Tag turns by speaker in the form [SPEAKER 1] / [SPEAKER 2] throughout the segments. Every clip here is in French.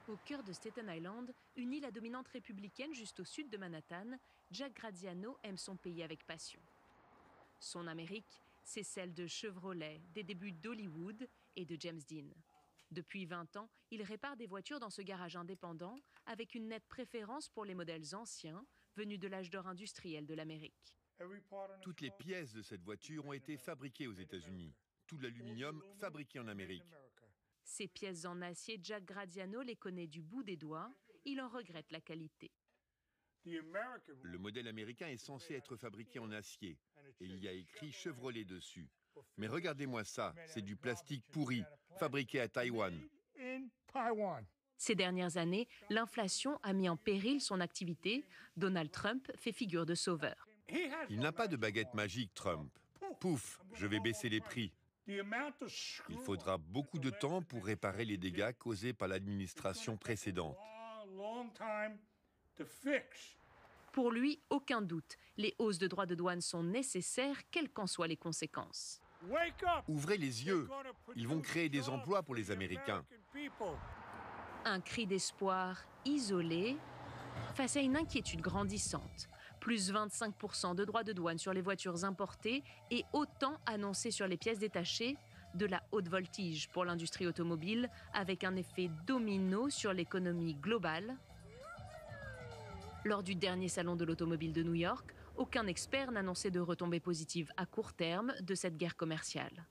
[SPEAKER 1] Au cœur de Staten Island, une île à dominante républicaine juste au sud de Manhattan, Jack Graziano aime son pays avec passion. Son Amérique, c'est celle de Chevrolet, des débuts d'Hollywood et de James Dean. Depuis 20 ans, il répare des voitures dans ce garage indépendant, avec une nette préférence pour les modèles anciens, venus de l'âge d'or industriel de l'Amérique.
[SPEAKER 2] Toutes les pièces de cette voiture ont été fabriquées aux États-Unis. Tout l'aluminium fabriqué en Amérique.
[SPEAKER 1] Ces pièces en acier, Jack Graziano les connaît du bout des doigts. Il en regrette la qualité.
[SPEAKER 2] Le modèle américain est censé être fabriqué en acier et il y a écrit Chevrolet dessus. Mais regardez-moi ça, c'est du plastique pourri, fabriqué à Taïwan.
[SPEAKER 1] Ces dernières années, l'inflation a mis en péril son activité. Donald Trump fait figure de sauveur.
[SPEAKER 2] Il n'a pas de baguette magique, Trump. Pouf, je vais baisser les prix. Il faudra beaucoup de temps pour réparer les dégâts causés par l'administration précédente.
[SPEAKER 1] Pour lui, aucun doute, les hausses de droits de douane sont nécessaires, quelles qu'en soient les conséquences.
[SPEAKER 2] Ouvrez les yeux, ils vont créer des emplois pour les Américains.
[SPEAKER 1] Un cri d'espoir isolé face à une inquiétude grandissante. Plus 25% de droits de douane sur les voitures importées et autant annoncé sur les pièces détachées, de la haute voltige pour l'industrie automobile, avec un effet domino sur l'économie globale. Lors du dernier salon de l'automobile de New York, aucun expert n'annonçait de retombées positives à court terme de cette guerre commerciale.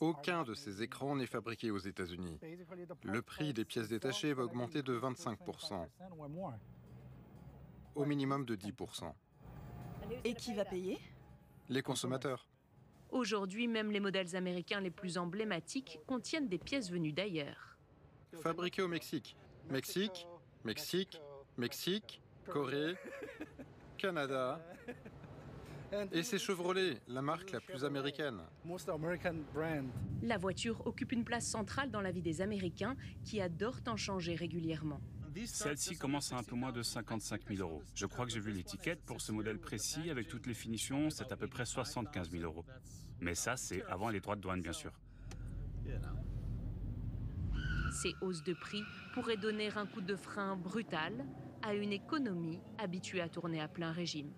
[SPEAKER 3] Aucun de ces écrans n'est fabriqué aux États-Unis. Le prix des pièces détachées va augmenter de 25%, au minimum de 10%.
[SPEAKER 4] Et qui va payer?
[SPEAKER 3] Les consommateurs.
[SPEAKER 1] Aujourd'hui, même les modèles américains les plus emblématiques contiennent des pièces venues d'ailleurs.
[SPEAKER 3] Fabriqués au Mexique. Mexique, Mexique, Mexique, Corée, Canada. Et c'est Chevrolet, la marque la plus américaine.
[SPEAKER 1] La voiture occupe une place centrale dans la vie des Américains qui adorent en changer régulièrement.
[SPEAKER 5] Celle-ci commence à un peu moins de 55 000 euros. Je crois que j'ai vu l'étiquette pour ce modèle précis avec toutes les finitions, c'est à peu près 75 000 euros. Mais ça, c'est avant les droits de douane, bien sûr.
[SPEAKER 1] Ces hausses de prix pourraient donner un coup de frein brutal à une économie habituée à tourner à plein régime.